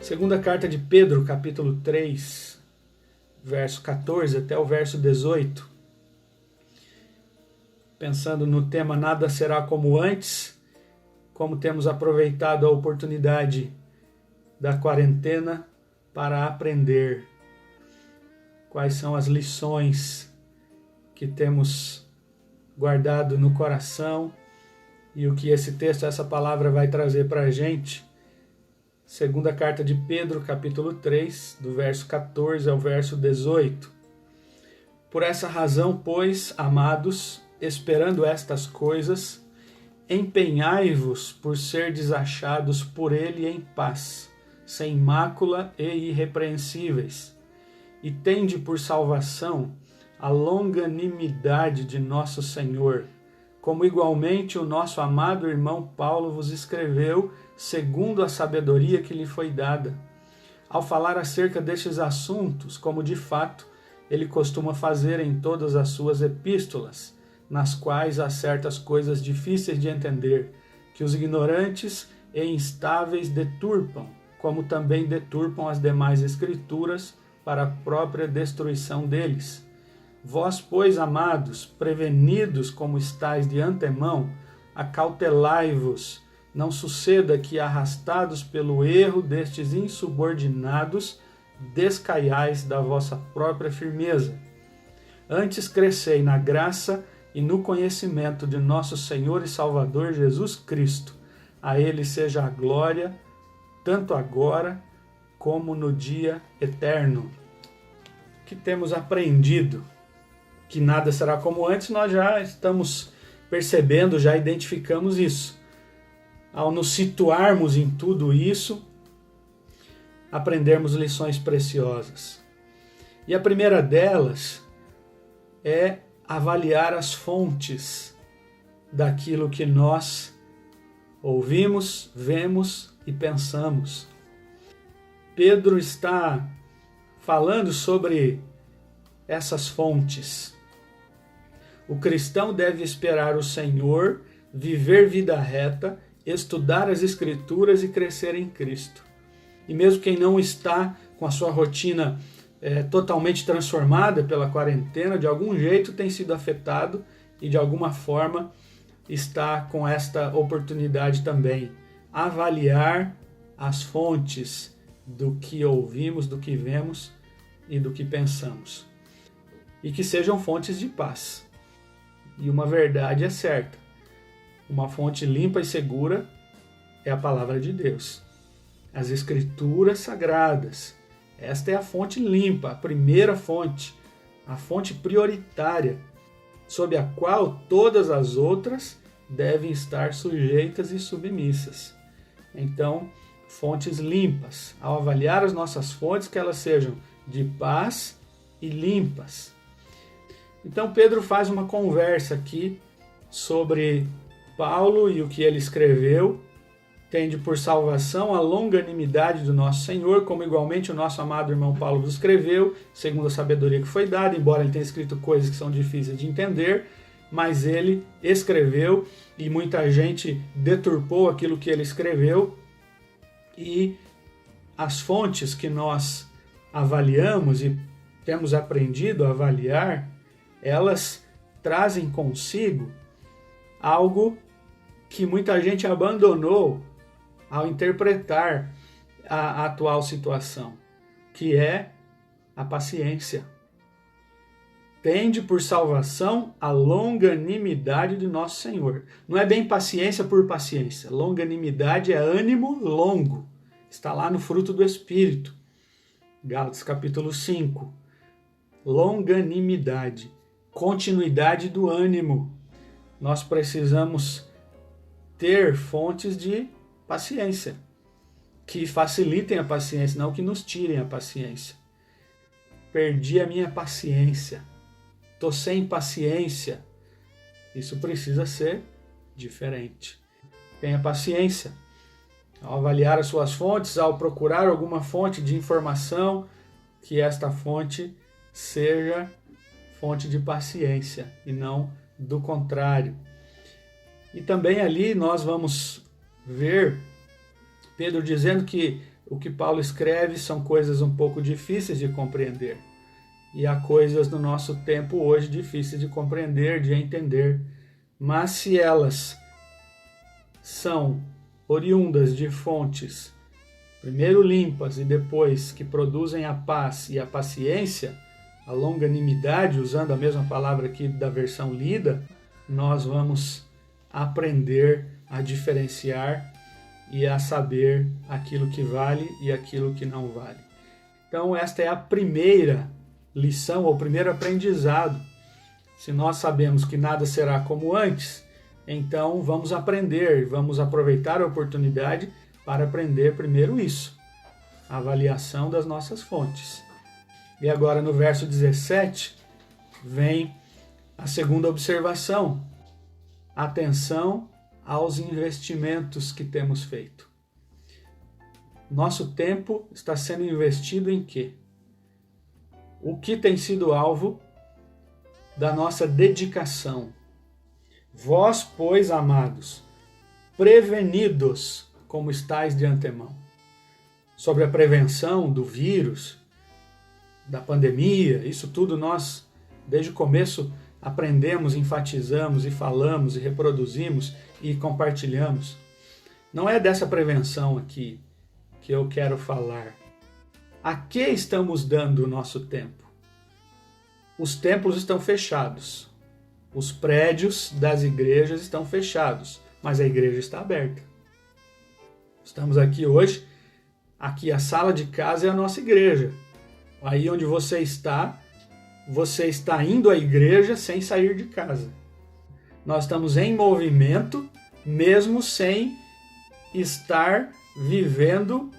Segunda carta de Pedro, capítulo 3, verso 14 até o verso 18. Pensando no tema Nada Será Como Antes, como temos aproveitado a oportunidade da quarentena para aprender quais são as lições que temos guardado no coração e o que esse texto, essa palavra vai trazer para a gente. Segunda carta de Pedro, capítulo 3, do verso 14 ao verso 18. Por essa razão, pois, amados, esperando estas coisas, empenhai-vos por serdes achados por ele em paz, sem mácula e irrepreensíveis, e tende por salvação a longanimidade de nosso Senhor, como igualmente o nosso amado irmão Paulo vos escreveu, segundo a sabedoria que lhe foi dada. Ao falar acerca destes assuntos, como de fato ele costuma fazer em todas as suas epístolas, nas quais há certas coisas difíceis de entender, que os ignorantes e instáveis deturpam, como também deturpam as demais escrituras para a própria destruição deles. Vós, pois, amados, prevenidos como estáis de antemão, acautelai-vos, não suceda que, arrastados pelo erro destes insubordinados, descaiais da vossa própria firmeza. Antes crescei na graça e no conhecimento de nosso Senhor e Salvador Jesus Cristo. A Ele seja a glória, tanto agora como no dia eterno. Que temos aprendido que nada será como antes, nós já estamos percebendo, já identificamos isso. Ao nos situarmos em tudo isso, aprendermos lições preciosas. E a primeira delas é avaliar as fontes daquilo que nós ouvimos, vemos e pensamos. Pedro está falando sobre essas fontes. O cristão deve esperar o Senhor, viver vida reta, estudar as Escrituras e crescer em Cristo. E mesmo quem não está com a sua rotina totalmente transformada pela quarentena, de algum jeito tem sido afetado e de alguma forma está com esta oportunidade também. Avaliar as fontes do que ouvimos, do que vemos e do que pensamos. E que sejam fontes de paz. E uma verdade é certa. Uma fonte limpa e segura é a palavra de Deus. As Escrituras Sagradas. Esta é a fonte limpa, a primeira fonte, a fonte prioritária, sob a qual todas as outras devem estar sujeitas e submissas. Então, fontes limpas. Ao avaliar as nossas fontes, que elas sejam de paz e limpas. Então, Pedro faz uma conversa aqui sobre Paulo e o que ele escreveu. Tende por salvação a longanimidade do nosso Senhor, como igualmente o nosso amado irmão Paulo vos escreveu, segundo a sabedoria que foi dada, embora ele tenha escrito coisas que são difíceis de entender, mas ele escreveu e muita gente deturpou aquilo que ele escreveu, e as fontes que nós avaliamos e temos aprendido a avaliar, elas trazem consigo algo que muita gente abandonou ao interpretar a atual situação, que é a paciência. Tende por salvação a longanimidade de nosso Senhor. Não é bem paciência por paciência. Longanimidade é ânimo longo. Está lá no fruto do Espírito. Gálatas capítulo 5. Longanimidade. Continuidade do ânimo. Nós precisamos ter fontes de paciência, que facilitem a paciência, não que nos tirem a paciência. Perdi a minha paciência, estou sem paciência. Isso precisa ser diferente. Tenha paciência ao avaliar as suas fontes, ao procurar alguma fonte de informação, que esta fonte seja fonte de paciência e não do contrário. E também ali nós vamos ver Pedro dizendo que o que Paulo escreve são coisas um pouco difíceis de compreender. E há coisas no nosso tempo hoje difíceis de compreender, de entender. Mas se elas são oriundas de fontes, primeiro limpas e depois que produzem a paz e a paciência, a longanimidade, usando a mesma palavra aqui da versão lida, nós vamos aprender a diferenciar e a saber aquilo que vale e aquilo que não vale. Então esta é a primeira lição, ou primeiro aprendizado. Se nós sabemos que nada será como antes, então vamos aprender, vamos aproveitar a oportunidade para aprender primeiro isso, a avaliação das nossas fontes. E agora no verso 17 vem a segunda observação, atenção aos investimentos que temos feito. Nosso tempo está sendo investido em quê? O que tem sido alvo da nossa dedicação? Vós, pois, amados, prevenidos como estáis de antemão, sobre a prevenção do vírus, da pandemia, isso tudo nós, desde o começo, aprendemos, enfatizamos e falamos e reproduzimos e compartilhamos. Não é dessa prevenção aqui que eu quero falar. A que estamos dando o nosso tempo? Os templos estão fechados. Os prédios das igrejas estão fechados, mas a igreja está aberta. Estamos aqui hoje, aqui a sala de casa é a nossa igreja. Aí onde você está indo à igreja sem sair de casa. Nós estamos em movimento, mesmo sem estar vivendo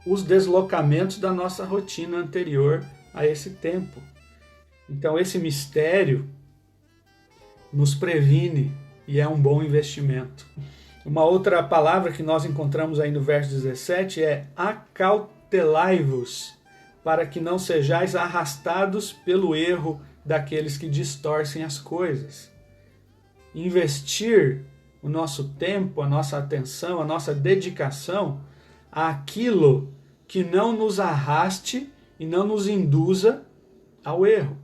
os deslocamentos da nossa rotina anterior a esse tempo. Então esse mistério nos previne e é um bom investimento. Uma outra palavra que nós encontramos aí no verso 17 é acautelai-vos, para que não sejais arrastados pelo erro daqueles que distorcem as coisas. Investir o nosso tempo, a nossa atenção, a nossa dedicação àquilo que não nos arraste e não nos induza ao erro.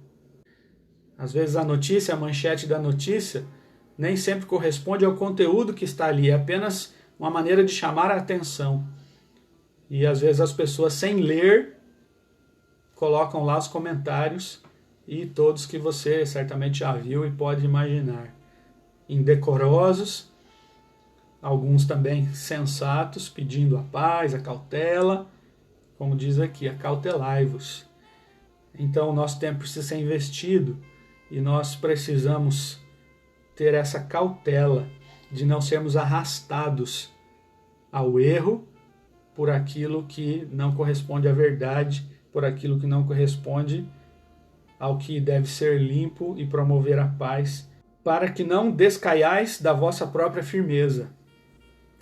Às vezes a notícia, a manchete da notícia, nem sempre corresponde ao conteúdo que está ali, é apenas uma maneira de chamar a atenção. E às vezes as pessoas, sem ler, colocam lá os comentários e todos que você certamente já viu e pode imaginar. Indecorosos, alguns também sensatos, pedindo a paz, a cautela, como diz aqui, acautelai-vos. Então o nosso tempo precisa ser investido e nós precisamos ter essa cautela de não sermos arrastados ao erro por aquilo que não corresponde à verdade, por aquilo que não corresponde ao que deve ser limpo e promover a paz, para que não descaiais da vossa própria firmeza.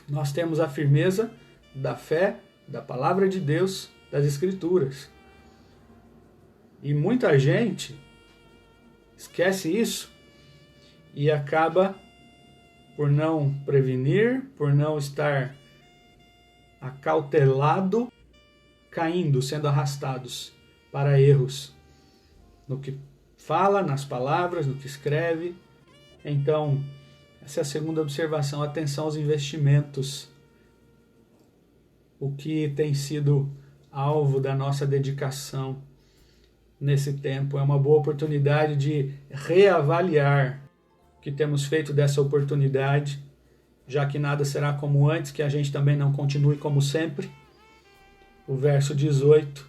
Nós temos a firmeza da fé, da palavra de Deus, das Escrituras. E muita gente esquece isso e acaba por não prevenir, por não estar acautelado, caindo, sendo arrastados para erros no que fala, nas palavras, no que escreve. Então, essa é a segunda observação, atenção aos investimentos. O que tem sido alvo da nossa dedicação nesse tempo é uma boa oportunidade de reavaliar o que temos feito dessa oportunidade, já que nada será como antes, que a gente também não continue como sempre. O verso 18,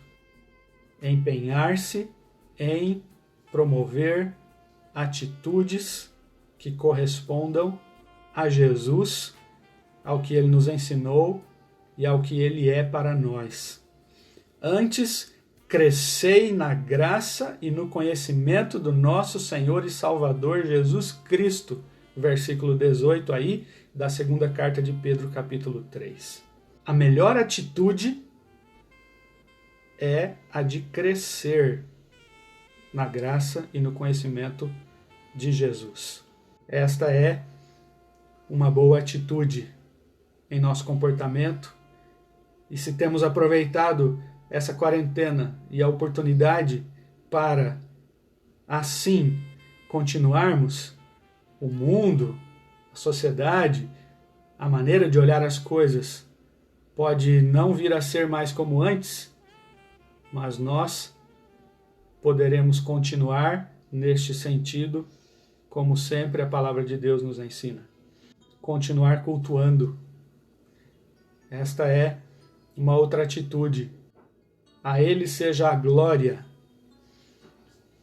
empenhar-se em promover atitudes que correspondam a Jesus, ao que ele nos ensinou e ao que ele é para nós. Antes, crescei na graça e no conhecimento do nosso Senhor e Salvador Jesus Cristo. Versículo 18 aí, da segunda carta de Pedro, capítulo 3. A melhor atitude é a de crescer na graça e no conhecimento de Jesus. Esta é uma boa atitude em nosso comportamento E se temos aproveitado essa quarentena e a oportunidade para assim continuarmos, o mundo, a sociedade, a maneira de olhar as coisas pode não vir a ser mais como antes, mas nós poderemos continuar neste sentido, como sempre a palavra de Deus nos ensina. Continuar cultuando. Esta é uma outra atitude. A Ele seja a glória,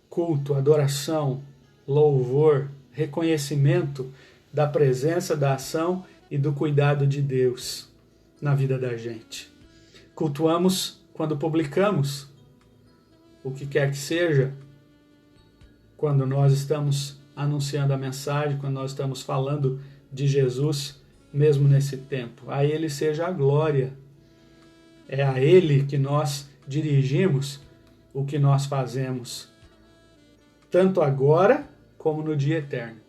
culto, adoração, louvor, reconhecimento da presença, da ação e do cuidado de Deus na vida da gente. Cultuamos quando publicamos o que quer que seja, quando nós estamos anunciando a mensagem, quando nós estamos falando de Jesus, mesmo nesse tempo. A Ele seja a glória. É a Ele que nós dirigimos o que nós fazemos, tanto agora como no dia eterno.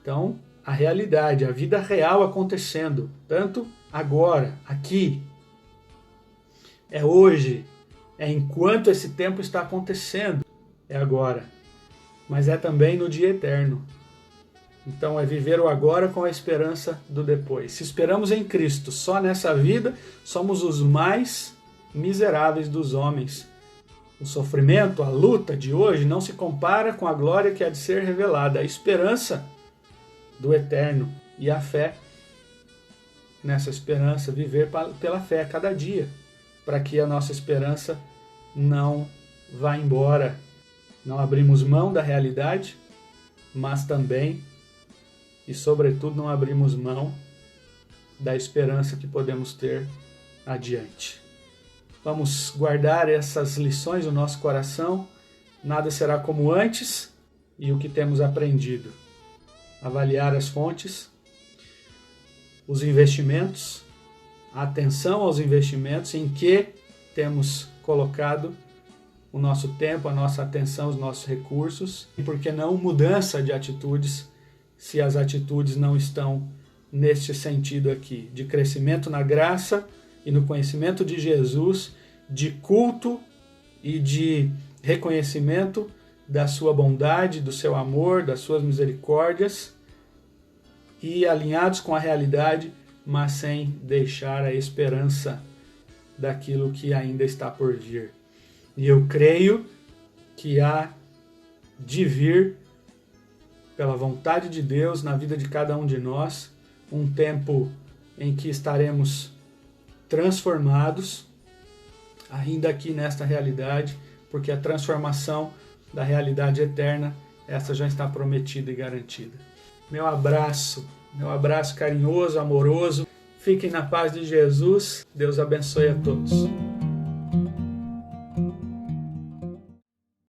Então, a realidade, a vida real acontecendo, tanto agora, aqui, é hoje, é enquanto esse tempo está acontecendo, é agora, mas é também no dia eterno. Então é viver o agora com a esperança do depois. Se esperamos em Cristo só nessa vida, somos os mais miseráveis dos homens. O sofrimento, a luta de hoje não se compara com a glória que há de ser revelada, a esperança do eterno e a fé nessa esperança, viver pela fé cada dia, para que a nossa esperança não vá embora. Não abrimos mão da realidade, mas também e sobretudo não abrimos mão da esperança que podemos ter adiante. Vamos guardar essas lições no nosso coração. Nada será como antes e o que temos aprendido. Avaliar as fontes, os investimentos, a atenção aos investimentos, em que temos colocado o nosso tempo, a nossa atenção, os nossos recursos, e por que não mudança de atitudes, se as atitudes não estão neste sentido aqui, de crescimento na graça e no conhecimento de Jesus, de culto e de reconhecimento da sua bondade, do seu amor, das suas misericórdias, e alinhados com a realidade, mas sem deixar a esperança daquilo que ainda está por vir. E eu creio que há de vir, pela vontade de Deus, na vida de cada um de nós, um tempo em que estaremos transformados, ainda aqui nesta realidade, porque a transformação da realidade eterna, essa já está prometida e garantida. Meu abraço carinhoso, amoroso. Fiquem na paz de Jesus. Deus abençoe a todos.